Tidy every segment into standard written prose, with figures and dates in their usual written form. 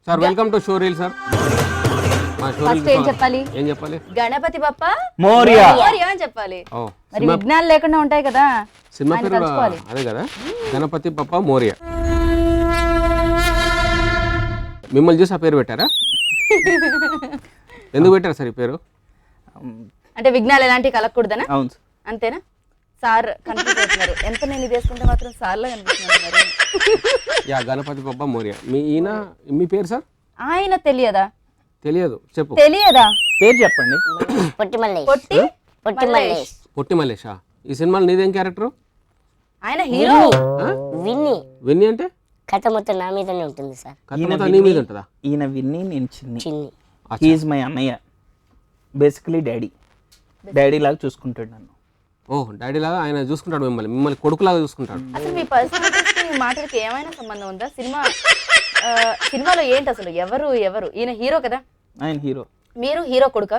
Sir welcome to show reel sir. మా show first ఏం చెప్పాలి? ఏం చెప్పాలి? గణపతి బప్ప మోరియా మోరియా అని చెప్పాలి. మరి విఘ్నాలు లేకుండా ఉంటాయి కదా. సినిమా పేరు కూడా అదే కదా, గణపతి బప్ప మోరియా. మిమ్మల్ని చూసి ఆ పేరు పెట్టారా? ఎందుకు పెట్టారు సార్ ఈ పేరు? అంటే విఘ్నాలు ఎలాంటివి కలగకూడదనా? అవును అంతేనా? సార్ కన్ఫ్యూజ్ అవుతున్నారు. ఎంత నేను ఇది వేసుకుంటే మాత్రం సార్లో కనిపిస్తున్నారు. యా, గణపతి బప్ప మోరియా. మీ పేరు సార్? ఆయన తెలియదా? తెలియదు, చెప్పు. తెలియదా? పేరు చెప్పండి. పొట్టి పొట్టి మల్లేషా. ఈ సినిమాలో నీదేం క్యారెక్టర్? ఆయన హీరో. విన్నీ అంటే కథ మొత్తం నా మీదనే ఉంటుంది సార్. కథ మొత్తం నీ మీద ఉంటుందా? ఈయన విన్ని, నేను చిన్ని. చిన్ని హీఈస్ మై అన్నయ్య, బేసికలీ డాడీ లాగా చూసుకుంటాడు నన్ను. ఓహ్, డాడీ లాగా ఆయన చూసుకుంటాడు మిమ్మల్ని కొడుకులాగా చూసుకుంటాడు. అసలు మీ పర్సనాలిటీకి మీ మాటలకి ఏమైనా సంబంధం ఉందా? సినిమాలో ఏంటి అసలు? ఎవరు ఈయన హీరో కదా? ఆయన హీరో. మీరు హీరో కొడుకా?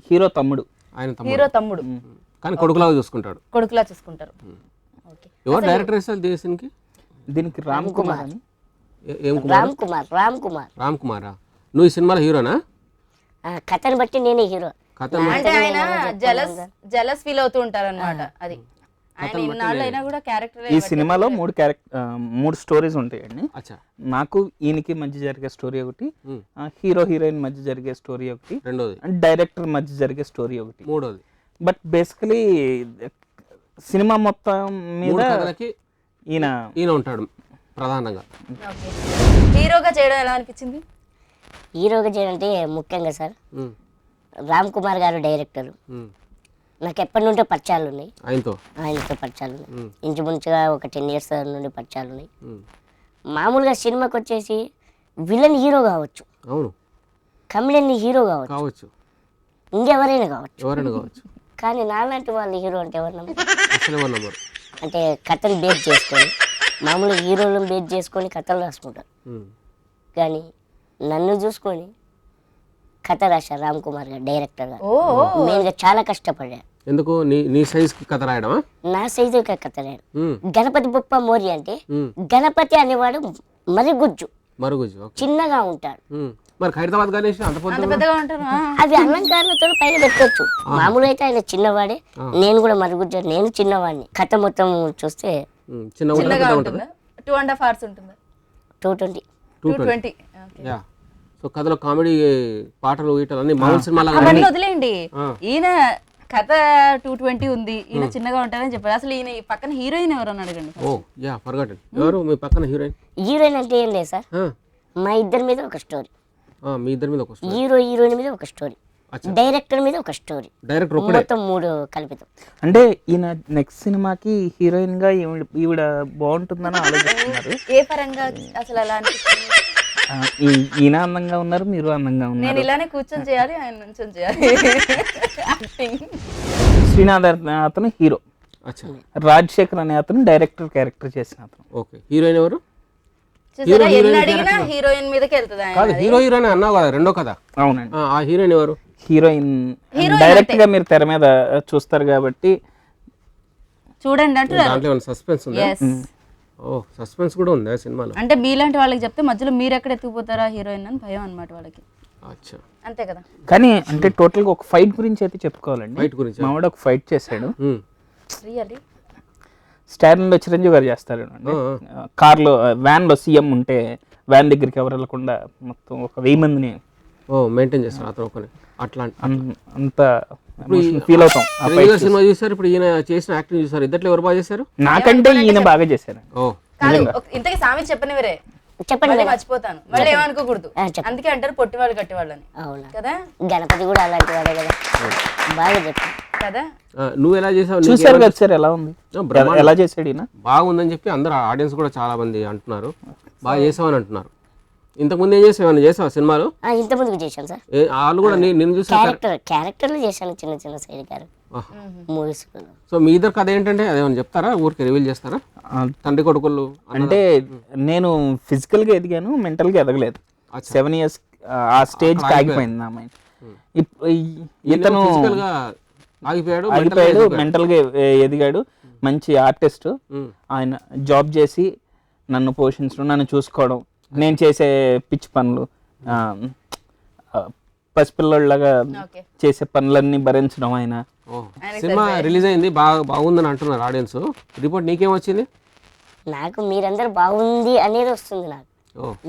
హీరో తమ్ముడు. ఆయన హీరో తమ్ముడు కానీ కొడుకులాగా చూసుకుంటాడు. కొడుకులా చూసుకుంటారు. ఎవరు డైరెక్టర్ ఇస్తారు దీనికి? దీనికి రామ్ కుమార్ అని. ఏం కుమార్? రామ్ కుమారా? నువ్వు ఈ సినిమాలో హీరోనా? కథను బట్టి నేనే హీరో. కథ అంటే ఆయన జలస్ ఫీల్ అవుతూ ఉంటారు అనమాట. అది ఆయన ఇన్నాళ్ళు అయినా కూడా క్యారెక్టర్. ఈ సినిమాలో మూడు స్టోరీస్ ఉంటాయండి. అచ్చా. నాకు ఈయనకి మధ్య జరిగే స్టోరీ ఒకటి, హీరో హీరోయిన్ మధ్య జరిగే స్టోరీ ఒకటి, రెండోది డైరెక్టర్ మధ్య జరిగే స్టోరీ ఒకటి, మూడోది. బట్ బేసికలీ సినిమా మొత్తం మీద ఈయన ఉంటాడు ప్రధానంగా. హీరోగా చేయడం ఎలా అనిపించింది? హీరోగా చేయాలంటే ముఖ్యంగా సార్ రామ్ కుమార్ గారు డైరెక్టర్. నాకు ఎప్పటి నుండో పరిచయాలు ఉన్నాయి ఆయనతో పరిచయాలు ఉన్నాయి. ఇంచుమించుగా ఒక 10 years నుండి పరిచయాలు ఉన్నాయి. మామూలుగా సినిమాకి వచ్చేసి విలన్ హీరో కావచ్చు, అవును, కమెడియన్ హీరో కావచ్చు, ఇంకెవరైనా కావచ్చు. కానీ నాలాంటి వాళ్ళు హీరో అంటే ఎవరు? అంటే కథను బేస్ చేసుకొని మామూలుగా హీరోలను బేస్ చేసుకొని కథలు రాసుకుంటారు. కానీ నన్ను చూసుకొని కథ రాశారు రామ్ కుమార్ గారు డైరెక్టర్ గారు. మెయిన్గా చాలా కష్టపడ్డారు. ఎందుకు? నీ సైజ్ కి కథ రాయడమా? నా సైజు కథ రాయడం. గణపతి బొప్ప మోరి అంటే గణపతి అనేవాడు మరుగుజ్జు, చిన్నగా ఉంటాడు. మరి హైదరాబాద్ గణేష్ అంత పెద్దగా ఉంటారు. అవి అలంకారాలతో పైన పెట్టవచ్చు. మామూలు అయితే ఆయన చిన్నవాడే, నేను కూడా మరుగుజ్జు, నేను చిన్నవాడిని. కథ మొత్తం చూస్తే చిన్నగా ఉంటుంది. 2.5 hours ఉంటుంది. 220. సో కథలో కామెడీ పాటలు గీటలు అన్ని మామూలు సినిమా వదిలేయండి. ఈయన కథ 220 ఉంది, ఈయన చిన్నగా ఉంటారని చెప్పారు. అసలు ఈయన పక్కన హీరోయిన్ ఎవరు అని అడగండి. ఎవరు మీ పక్కన హీరోయిన్ అంటే ఏం లేదు సార్, మా ఇద్దరి మీద ఒక స్టోరీ. మీ ఇద్దరి మీద ఒక స్టోరీ, హీరోయిన్ మీద ఒక స్టోరీ, డైరెక్టర్ మీద ఒక స్టోరీ, మొత్తం 3 కల్పితం. అంటే ఈయన నెక్స్ట్ సినిమాకి హీరోయిన్ గా ఈవిడ బాగుంటుందని ఆలోచిస్తున్నారు. ఏ పరంగా అసలు అలా అనిపిస్తుంది? ఈయన అందంగా ఉన్నారు, మీరు అందంగా ఉన్నారు. నేను ఇలానే కూర్చొని చేయాలి, ఆయన నుంచొని చేయాలి. శ్రీనాథ్ అతను హీరో, రాజశేఖర్ అనే అతను డైరెక్టర్ క్యారెక్టర్ చేసిన అతను. ఓకే. హీరోయిన్ ఎవరు? హీరోయిన్ మీదకి వెళ్తుంది. హీరోయిన్ అన్నావు కదా, రెండో కదా? అవునండి. ఆ హీరోయిన్ ఎవరు? హీరోయిన్ డైరెక్ట్ గా మీరు తెర మీద చూస్తారు కాబట్టి చూడండి అంటున్నారు. దాంట్లో ఏమైనా సస్పెన్స్ ఉందా? సస్పెన్స్ కూడా ఉందా సినిమాలో? అంటే మీలాంటి వాళ్ళకి చెప్తే మధ్యలో మీరు ఎక్కడ ఎత్తుకుపోతారా హీరోయిన్ అని భయం అన్నమాట వాళ్ళకి. అంతే కదా. కానీ అంటే టోటల్ గా ఒక ఫైట్ గురించి అయితే చెప్పుకోవాలండి. ఫైట్ గురించి మావాడు ఒక ఫైట్ చేశాడు. రియల్లీ స్టాలిన్ లో చిరంజీవి గారు చేస్తారు. కార్లో వ్యాన్ లో సీఎం ఉంటే వ్యాన్ దగ్గరికి ఎవరు వెళ్ళకుండా మొత్తం ఒక 1000 మందిని మెయింటైన్ చేస్తారు అతను. అట్లా అంత ఫీల్ అవుతాం. సినిమా చూసారు, ఇప్పుడు ఈయన చేసిన యాక్టింగ్ చూసారు, ఇద్దట్లో ఎవరు బాగా చేశారు? నాకంటే ఈయన బాగా చేశారు. ఇంతకీ సామెత చెప్పనివరే చెప్పండి, మర్చిపోతాను మళ్ళీ ఏమనుకోకూడదు. అందుకే అంటారు పొట్టి వాళ్ళు కట్టి వాళ్ళని కదా. గణపతి కూడా అలాంటి వాడే కదా, బాగా చెప్పారు కదా. నువ్వు ఎలా చేసావు? చూసారు కదా సార్, ఎలా ఉంది, ఎలా చేసాడు ఈయన? బాగుందని చెప్పి అందరు ఆడియన్స్ కూడా చాలా మంది అంటున్నారు, బాగా చేసావు అని అంటున్నారు. ఇంతకుముందు ఏం చేసావు? ఏమైనా చేసావా సినిమాలు? ఇంతకుముందు చేశాను సార్. వాళ్ళు కూడా నేను చూసాను క్యారెక్టర్లు చేశాను, చిన్న సైడ్ గారు మూవీస్. సో మీ ఇద్దరు కథ ఏంటంటే అదేమన్నా చెప్తారా? ఊరికి రివీల్ చేస్తారా? తండ్రి కొడుకులు అంటే నేను ఫిజికల్ గా ఎదిగాను, మెంటల్ గా ఎదగలేదు. 7 years ఆ స్టేజ్ ఆగిపోయింది నా మైండ్. ఇతను ఆగిపోయాడు, మెంటల్ గా ఎదిగాడు, మంచి ఆర్టిస్ట్. ఆయన జాబ్ చేసి నన్ను పోషించడం, నన్ను చూసుకోవడం, నేను చేసే పిచ్చి పనులు, పసిపిల్లలాగా ఓకే. చేసే పనులన్నీ భరించడం ఆయన. సినిమా రిలీజ్ అయింది, బాగుందని అంటున్నారు ఆడియన్స్. రిపోర్ట్ నీకేం వచ్చింది? నాకు మీరందరూ బాగుంది అనేది వస్తుంది. నాకు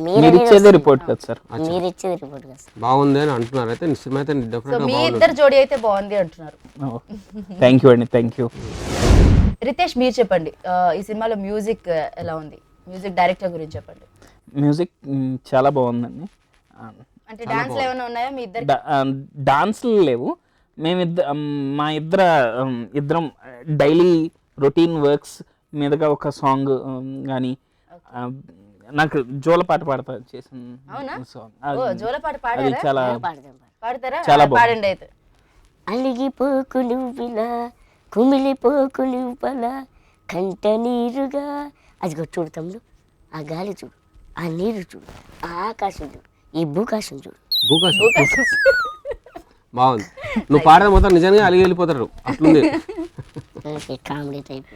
మీరు ఇచ్చేదే రిపోర్ట్ కదా సార్. మీరు ఇచ్చేది రిపోర్ట్ కదా సార్. బాగుంది అని అంటున్నారు. అయితే సినిమా అయితే డెఫినెట్ మీ ఇద్దరు జోడీ అయితే బాగుంది అంటున్నారు. థ్యాంక్ యూ అండి, థ్యాంక్ యూ. రితేష్ మీరు చెప్పండి, ఈ సినిమాలో మ్యూజిక్ ఎలా ఉంది? మ్యూజిక్ డైరెక్టర్ గురించి చెప్పండి. మ్యూజిక్ చాలా బాగుందండి. అంటే డాన్స్లు ఏమైనా ఉన్నాయా మీ ఇద్దరు? డాన్స్లు లేవు. మా ఇద్దరం డైలీ రొటీన్ వర్క్స్ మీదుగా ఒక సాంగ్ కానీ, నాకు జోలపాట పాడతా చేసిన సాంగ్, జోలపాట అది పాడారా? చాలా పాడతారా? చాలా బాగుంది. పాడండి అయితే. అలిగిపోకు నువ్విలా కుమిలిపోకు నువ్వలా కంట నీరుగా. అదిగో చూడు తమ్ముడు, ఆ గాలి చూడు, ఆ నీరు చూడు, ఆ ఆకాశం చూడు, ఈ భూకాశం చూడు. బాగుంది. నువ్వు పాడేది మొత్తం నిజంగా అలిగి వెళ్ళిపోతారు అట్లుంది. Comedy type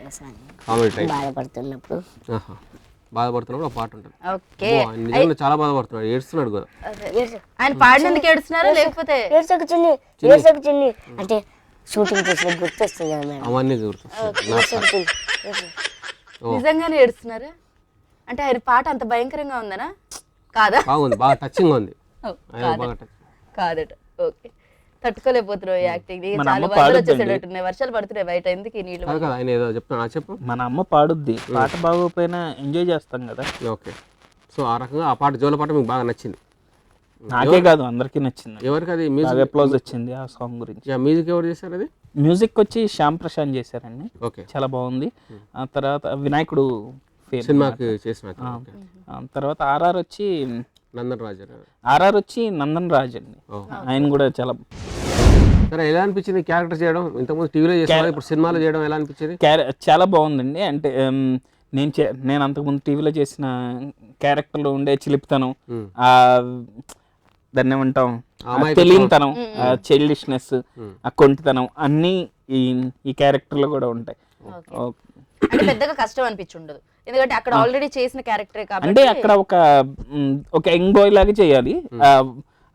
comedy type. బాధపడుతున్నప్పుడు బాధపడుతున్నప్పుడు ఒక పాట ఉంటుంది. ఓకే. నిజంగా చాలా బాధపడుతున్నాడు, ఏడుస్తున్నాడు కూడా. ఆయన పాడినందుకు ఏడుస్తున్నారా లేకపోతే? ఏడ్చకు చిన్ని అంటే షూటింగ్ చేసిన గుర్తొస్తుంది కదా మేడం. అవన్నీ గుర్తొస్తాయి. నిజంగానే ఏడుస్తున్నారా? అంటే ఆయన పాట అంత భయంకరంగా ఉందనా? కాదా? బాగుంది, బాగా టచింగ్ ఉంది. కాదట. ఓకే. తట్టుకోలేకపోతున్నావు యాక్టింగ్. మన చాలా అమ్మ వరదలు పాడుద్దండి. వచ్చేసేటట్టున్నాయి, వర్షాలు పడుతున్నాయి బయట, ఎందుకు ఈ నీళ్ళు? కాదు కదా, ఆయన ఏదో చెప్తున్నా చెప్పు. మన అమ్మ పాడుద్ది, పాట బాగోపోయినా ఎంజాయ్ చేస్తాం కదా. ఓకే. సో ఆ రకంగా ఆ పాట జోల పాట మీకు బాగా నచ్చింది. నాకే కాదు అందరికీ నచ్చింది. ఎవరికి అది బాగా మ్యూజిక్? అప్లాజ్ వచ్చింది ఆ సాంగ్ గురించి. మ్యూజిక్ ఎవరు చేశారు అది? మ్యూజిక్ వచ్చి శ్యామ్ ప్రశాంత్ చేశారండి. ఓకే. చాలా బాగుంది. ఆ తర్వాత వినాయకుడు ఫేమ్ సినిమాకి చేసిన తర్వాత ఆర్ఆర్ వచ్చి నందన్ రాజ్ అండి. ఆయన కూడా చాలా సరే. ఎలా అనిపించింది క్యారెక్టర్ చేయడం? ఇంతకుముందు టీవీలో చేసిన ఇప్పుడు సినిమాలో చేయడం ఎలా అనిపించింది? చాలా బాగుందండి. అంటే నేను అంతకుముందు టీవీలో చేసిన క్యారెక్టర్లో ఉండే చిలిపితనం, దాన్ని ఏమంటాం, తెలియనితనం, చైల్డిష్నెస్, ఆ కొంటితనం అన్నీ ఈ క్యారెక్టర్లో కూడా ఉంటాయి. అంటే పెద్దగా కష్టం అనిపించి ఉండదు, ఎందుకంటే అక్కడ ఆల్రెడీ చేసిన క్యారెక్టరే కాబట్టి. అంటే అక్కడ ఒక యంగ్ బాయ్ లాగా చేయాలి,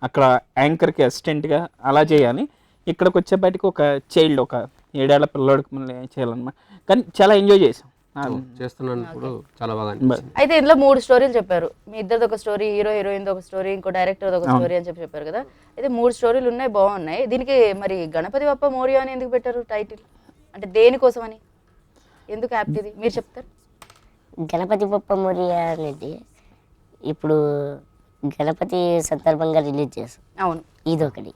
అక్కడ యాంకర్ కి అసిస్టెంట్ గా అలా చేయాలి. ఇక్కడికి వచ్చేపాటికి ఒక చైల్డ్, ఒక 7 ఏళ్ల పిల్లోడికి మళ్ళీ చేయాలన్నమాట. కానీ చాలా ఎంజాయ్ చేసాం చేస్తున్నప్పుడు, చాలా బాగా. అయితే ఇందులో 3 స్టోరీలు చెప్పారు. మీ ఇద్దరిది ఒక స్టోరీ, హీరో హీరోయిన్ ఒక స్టోరీ, ఇంకో డైరెక్టర్ ఒక స్టోరీ అని చెప్పారు కదా. అయితే 3 స్టోరీలు ఉన్నాయి, బాగున్నాయి. దీనికి మరి గణపతి బప్ప మోరియా అని ఎందుకు పెట్టారు టైటిల్? అంటే దేనికోసం అని, ఎందుకు యాప్ట్ ఇది మీరు చెప్తారు? గణపతి బప్ప మోరియా అనేది ఇప్పుడు గణపతి సందర్భంగా రిలీజ్ చేస్తాం. అవును, ఇదొకటి.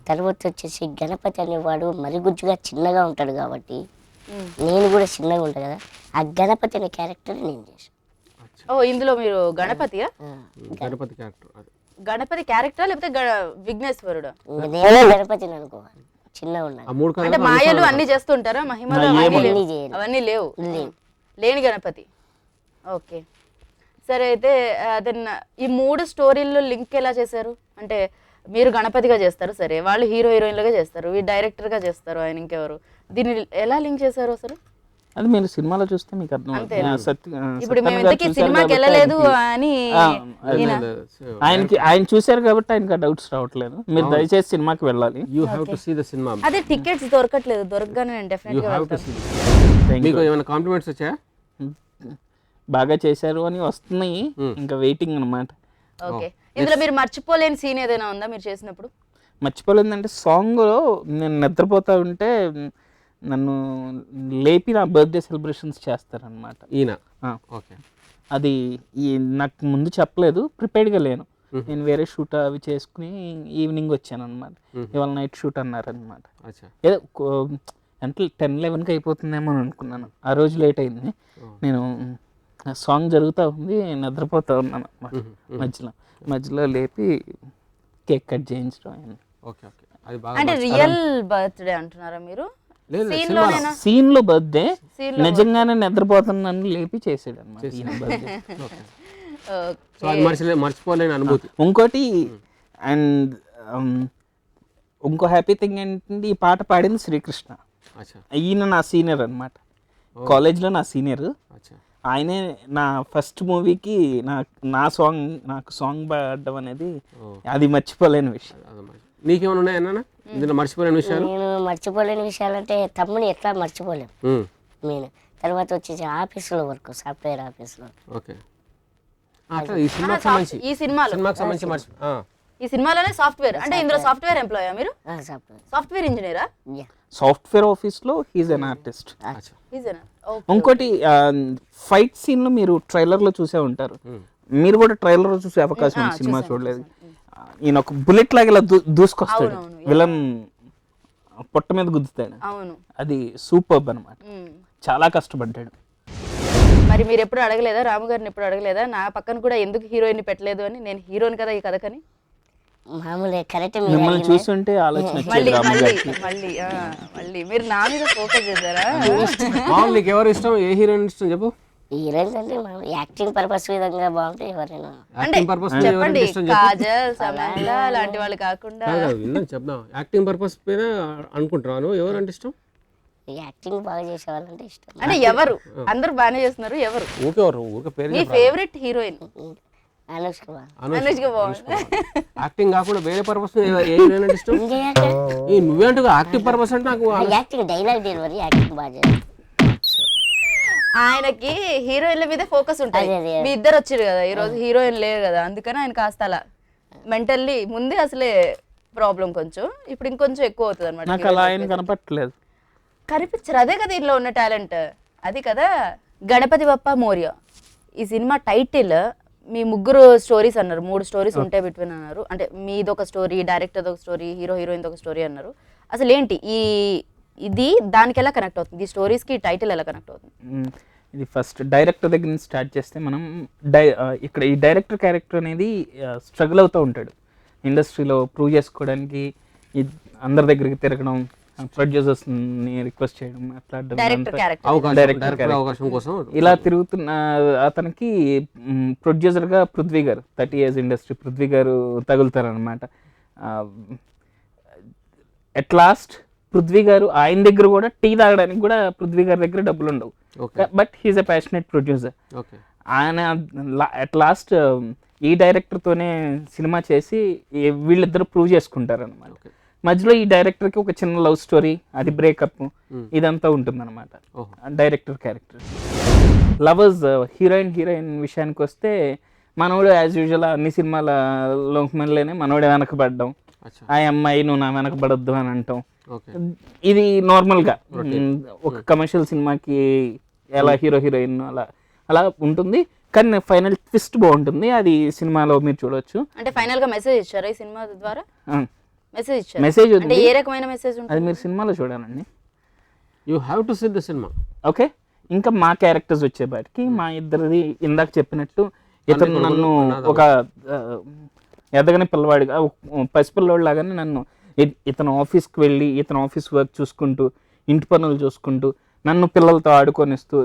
తర్వాత వచ్చేసి గణపతి అనేవాడు మరిగుజ్జుగా చిన్నగా ఉంటాడు కాబట్టి నేను కూడా చిన్నగా ఉంటాను కదా, ఆ గణపతి అనే క్యారెక్టర్ నేను చేశాను. ఓ, ఇందులో మీరు గణపతియా? గణపతి క్యారెక్టర్. గణపతి క్యారెక్టరా లేకపోతే విఘ్నేశ్వరుడు? నేను గణపతిని అనుకోవాలి, చిన్నగా ఉన్నాను. అంటే మాయలు అన్ని చేస్తుంటారా? మహిమలు అవన్నీ లేవు, లేని గణపతి. ఓకే, సరే. అయితే ఈ 3 స్టోరీల్లో లింక్ ఎలా చేశారు? అంటే మీరు గణపతిగా చేస్తారు, సరే, వాళ్ళు హీరో హీరోయిన్లుగా చేస్తారు, వీళ్ళు డైరెక్టర్గా చేస్తారు, ఆయన ఇంకెవరు, దీన్ని ఎలా లింక్ చేశారు అసలు? అది మీరు సినిమాలో చూస్తే మీకు అర్థం. ఇప్పుడు మేము ఇంతకీ సినిమాకి వెళ్ళలేదు అని ఆయన చూశారు కాబట్టి ఆయనకి డౌట్స్ రావట్లేదు. మీరు దయచేసి సినిమాకి వెళ్ళాలి. అదే టికెట్స్ దొరకట్లేదు, దొరకగానే నేను డెఫినెట్ గా వెళ్తాను. మీకు ఏమైనా కాంప్లిమెంట్స్ వచ్చాయా? బాగా చేశారు అని వస్తున్నాయి, ఇంకా వెయిటింగ్ అన్నమాట. ఓకే. ఇందులో మీరు మర్చిపోలేని సీన్ ఏదైనా ఉందా మీరు చేసినప్పుడు? మర్చిపోలేదంటే సాంగ్లో నేను నిద్రపోతా ఉంటే నన్ను లేపి నా బర్త్డే సెలబ్రేషన్స్ చేస్తారనమాట ఈయన. అది నాకు ముందు చెప్పలేదు, ప్రిపేర్డ్గా లేను. నేను వేరే షూట్ అవి చేసుకుని ఈవినింగ్ వచ్చాను అనమాట. ఇవాళ నైట్ షూట్ అన్నారనమాట. ఏదో అంటే 10-11కి అయిపోతుందేమో అని అనుకున్నాను. ఆ రోజు లేట్ అయింది. నేను సాంగ్ జరుగుతూ ఉంది, నిద్రపోతూ ఉన్నాను అనమాట. మధ్యలో లేపి కేక్ కట్ చేయించడం. అంటే రియల్ బర్త్డే అంటున్నారా మీరు? సీన్ లో బర్త్డే, నిజంగానే నిద్రపోతున్నాను లేపి చేసాడు అనమాట. మర్చిపోలేని అనుభూతి. ఇంకోటి అండ్ ఇంకో హ్యాపీ థింగ్ ఏంటంటే ఈ పాట పాడింది శ్రీకృష్ణ. ఈయన నా సీనియర్ అనమాట, కాలేజ్లో నా సీనియర్. ఆయనే నా ఫస్ట్ మూవీకి నాకు సాంగ్ పాడడం అనేది అది మర్చిపోలేని విషయం. నీకేమైనా ఉన్నాయన్నా ఇందులో మర్చిపోలేని విషయాలు? నేను మర్చిపోలేని విషయాలంటే తమ్ముని ఎట్లా మర్చిపోలేము నేను. తర్వాత వచ్చేసి ఆఫీస్లో వర్క్, సాఫ్ట్వేర్ ఆఫీస్లో. ఓకే, ఈ సినిమాకి సంబంధించి ఈ సినిమాలోనే సాఫ్ట్వేర్ అంటే ఇందులో సాఫ్ట్వేర్ ఎంప్లాయా మీరు? సాఫ్ట్వేర్ ఇంజనీరా? సాఫ్ట్వేర్ ఆఫీస్లో హీజ్ అన్ ఆర్టిస్ట్. ఇంకోటి ఫైట్ సీన్లు మీరు ట్రైలర్లో చూసే ఉంటారు, మీరు కూడా ట్రైలర్లో చూసే అవకాశం ఉంది, సినిమా చూడలేదు. ఈయన ఒక బుల్లెట్ లాగా ఇలా దూసుకొస్తాడు, విలన్ పొట్ట మీద గుద్దుతాడు, అది సూపర్బ్ అనమాట. చాలా కష్టపడ్డాడు. మరి మీరు ఎప్పుడు అడగలేదా రాము గారిని? ఎప్పుడు అడగలేదా నా పక్కన కూడా ఎందుకు హీరోయిన్ పెట్టలేదు అని? నేను హీరోయిన్ కదా ఈ కథకని. మామూలుగా కరెక్ట్. మిమ్మల్ని చూస్తుంటే ఆలోచన మళ్ళీ మీరు నా మీద ఫోకస్ చేశారా? నీకు ఎవరు ఇష్టం, ఏ హీరోయిన్ ఇష్టం చెప్పు? హీరోయిన్స్ అంటే యాక్టింగ్ పర్పస్ విధంగా బాగుంటే ఎవరైనా అంటే చెప్పండి, కాజల్, సమంత లాంటి వాళ్ళు కాకుండా. చెప్దాం, యాక్టింగ్ పర్పస్ మీద అనుకుంటున్నాను, ఎవరంటే ఇష్టం? యాక్టింగ్ బాగా చేసే వాళ్ళంటే ఇష్టం. అంటే ఎవరు? అందరూ బాగానే చేస్తున్నారు, ఎవరు మీ ఫేవరెట్ హీరోయిన్? అనుష్క. యాక్టింగ్ కాకుండా వేరే పర్పస్ ఏ హీరోయిన్ అంటే ఇష్టం? నువ్వేంటూ యాక్టివ్ పర్పస్ అంటే నాకు యాక్టింగ్, డైలాగ్ డెలివరీ, యాక్టింగ్ బాగా చేయాలి. ఆయనకి హీరోయిన్ల మీద ఫోకస్ ఉంటుంది. మీ ఇద్దరు వచ్చారు కదా ఈ రోజు, హీరోయిన్ లేరు కదా, అందుకని ఆయన కాస్త అలా మెంటల్లీ ముందే అసలే ప్రాబ్లం కొంచెం, ఇప్పుడు ఇంకొంచెం ఎక్కువ అవుతుంది అనమాట. నాకు అలా ఆయన కనపట్లేదు. కనిపించరు, అదే కదా ఇంట్లో ఉన్న టాలెంట్, అది కదా. గణపతి బప్పా మోరియా ఈ సినిమా టైటిల్, మీ ముగ్గురు స్టోరీస్ అన్నారు, 3 స్టోరీస్ ఉంటాయి బిట్వీన్ అన్నారు. అంటే మీదొక స్టోరీ, డైరెక్టర్ ఒక స్టోరీ, హీరోయిన్ ఒక స్టోరీ అన్నారు. అసలు ఏంటి ఇది దానికి ఎలా కనెక్ట్ అవుతుంది? ఈ స్టోరీస్కి టైటిల్ ఎలా కనెక్ట్ అవుతుంది? ఇది ఫస్ట్ డైరెక్టర్ దగ్గర నుంచి స్టార్ట్ చేస్తే మనం ఇక్కడ ఈ డైరెక్టర్ క్యారెక్టర్ అనేది స్ట్రగుల్ అవుతూ ఉంటాడు ఇండస్ట్రీలో, ప్రూవ్ చేసుకోవడానికి అందరి దగ్గరికి తిరగడం, ప్రొడ్యూసర్స్ని రిక్వెస్ట్ చేయడం, అవకాశం కోసం ఇలా తిరుగుతున్న అతనికి ప్రొడ్యూసర్గా పృథ్వీ గారు, 30 years ఇండస్ట్రీ పృథ్వీ గారు తగులుతారనమాట. అట్ లాస్ట్ పృథ్వీ గారు ఆయన దగ్గర కూడా టీ తాగడానికి కూడా పృథ్వీ గారి దగ్గర డబ్బులు ఉండవు, but he's a passionate producer. ఆయన అట్ లాస్ట్ ఈ డైరెక్టర్తోనే సినిమా చేసి వీళ్ళిద్దరు ప్రూవ్ చేసుకుంటారు అనమాట. మధ్యలో ఈ డైరెక్టర్కి ఒక చిన్న లవ్ స్టోరీ, అది బ్రేకప్, ఇదంతా ఉంటుంది అనమాట డైరెక్టర్ క్యారెక్టర్. లవర్స్ హీరోయిన్ విషయానికి వస్తే మనోడు యాజ్ యూజువల్ అన్ని సినిమాల లోకమల్లోనే మనోడే వెనకబడ్డం, ఆ అమ్మాయి నువ్వు నా వెనకబడద్దు అని అంటాం, ఇది నార్మల్గా ఒక కమర్షియల్ సినిమాకి ఎలా హీరోయిన్ అలా ఉంటుంది. కానీ ఫైనల్ ట్విస్ట్ బాగుంటుంది, అది సినిమాలో మీరు చూడొచ్చు. అంటే ఫైనల్ గా మెసేజ్ ఇచ్చారా ఈ సినిమా ద్వారా? మెసేజ్ అంటే ఏ రకమైన మెసేజ్ ఉంటుంది? అది మీరు సినిమాలో చూడాలండి. You have to see the cinema. Okay, ఇంకా మా క్యారెక్టర్స్ వచ్చేపాటికి మా ఇద్దరిది ఇందాక చెప్పినట్టు, ఇతను నన్ను ఒక ఎదగని పిల్లవాడిగా, పసిపిల్లవాడు లాగానే నన్ను ఇతను ఆఫీస్కి వెళ్ళి ఇతను ఆఫీస్ వర్క్ చూసుకుంటూ, ఇంటి పనులు చూసుకుంటూ, నన్ను పిల్లలతో ఆడుకొనిస్తూ,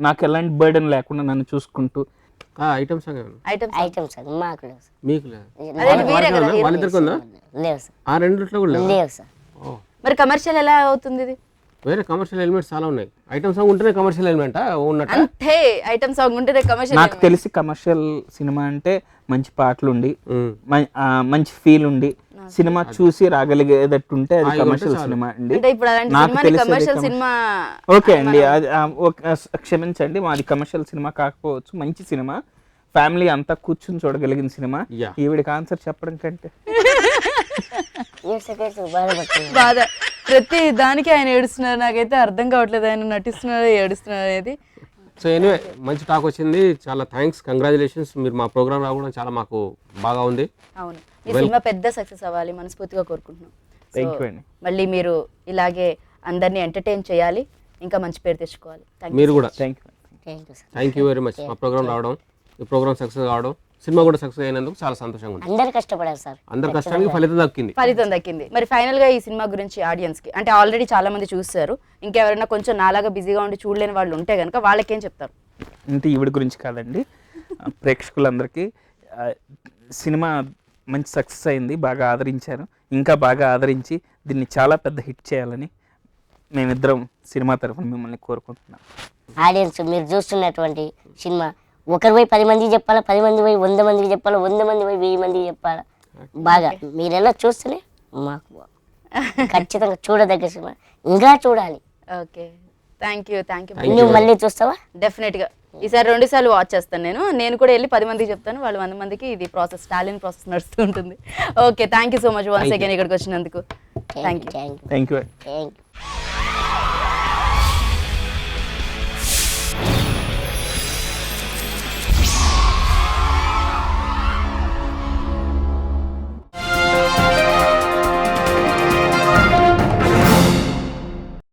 నాకు ఎలాంటి బర్డెన్ లేకుండా నన్ను చూసుకుంటూ. ఐటమ్స్ మరి కమర్షియల్ ఎలా అవుతుంది? ఇది వేరే కమర్షియల్ ఎలిమెంట్స్ చాలా ఉన్నాయి. ఐటమ్ సాంగ్ ఉంటేనే కమర్షియల్ ఎలిమెంట్ ఉన్నట్టు. అంటే ఐటమ్ సాంగ్ ఉంటేనే కమర్షియల్. నాకు తెలిసి కమర్షియల్ సినిమా అంటే మంచి పాటలు ఉండి, మంచి ఫీల్ ఉండి, సినిమా చూసి రాగలిగేటట్టు ఉంటే అది కమర్షియల్ సినిమా అండి. నాకు తెలిసి ఓకే అండి, క్షమించండి, మాది కమర్షియల్ సినిమా కాకపోవచ్చు, మంచి సినిమా, ఫ్యామిలీ అంతా కూర్చుని చూడగలిగిన సినిమా. ఈవిడికి ఆన్సర్ చెప్పడం కంటే బాధ, ప్రతి దానికి ఆయన ఏడుస్తున్నారు, నాకైతే అర్థం కావట్లేదు ఆయన నటిస్తున్నారు ఏడుస్తున్నారు అనేది. సో ఎనీవే, మంచి టాక్ వచ్చింది, చాలా థ్యాంక్స్, కంగ్రాచులేషన్స్. మీరు మా ప్రోగ్రామ్ రావడం చాలా మాకు బాగా ఉంది. అవును, ఈ సినిమా పెద్ద సక్సెస్ అవ్వాలి మనస్ఫూర్తిగా కోరుకుంటున్నాం. మళ్ళీ మీరు ఇలాగే అందరినీ ఎంటర్టైన్ చేయాలి, ఇంకా మంచి పేరు తెచ్చుకోవాలి. మీరు కూడా థ్యాంక్ యూ వెరీ మచ్. మా ప్రోగ్రామ్ రావడం, ఈ ప్రోగ్రామ్ సక్సెస్ కావడం, సినిమా కూడా సక్సెస్ అయినందుకు చాలా సంతోషంగా ఉంది. అందరు కష్టపడారు సార్, అందరి కష్టానికి ఫలితం దక్కింది. మరి ఫైనల్ గా ఈ సినిమా గురించి ఆడియన్స్ కి, అంటే ఆల్రెడీ చాలా మంది చూస్తారు, ఇంకెవరైనా కొంచెం నాలాగా బిజీగా ఉండి చూడలేని వాళ్ళు ఉంటే కనుక వాళ్ళకేం చెప్తారు? అంటే ఈవిడ గురించి కాదండి, ప్రేక్షకులందరికీ సినిమా మంచి సక్సెస్ అయింది, బాగా ఆదరించారు, ఇంకా బాగా ఆదరించి దీన్ని చాలా పెద్ద హిట్ చేయాలని మేమిద్దరం సినిమా తరఫున మిమ్మల్ని కోరుకుంటున్నాం. ఆడియన్స్ మీరు చూస్తున్నటువంటి సినిమా ఒకరు పోయి 10 మందికి చెప్పాలా, 10 మంది పోయి 100 మందికి చెప్పాలా, 100 మంది పోయి 1000 మందికి చెప్పాలా. బాగా మీరు ఎలా చూస్తేనే మాకు ఖచ్చితంగా చూడదగ్గ సినిమా, ఇంకా చూడాలి. Okay, thank you. నువ్వు మళ్ళీ చూస్తావా? డెఫినెట్గా ఈసారి 2 సార్లు వాచ్ చేస్తాను. నేను కూడా వెళ్ళి 10 మందికి చెప్తాను, వాళ్ళు 100 మందికి ఇది ప్రాసెస్, టాలెంట్ ప్రాసెస్ నడుస్తూ ఉంటుంది. Okay, thank you so much once again ఇక్కడికి వచ్చినందుకు. Thank you. Thank you.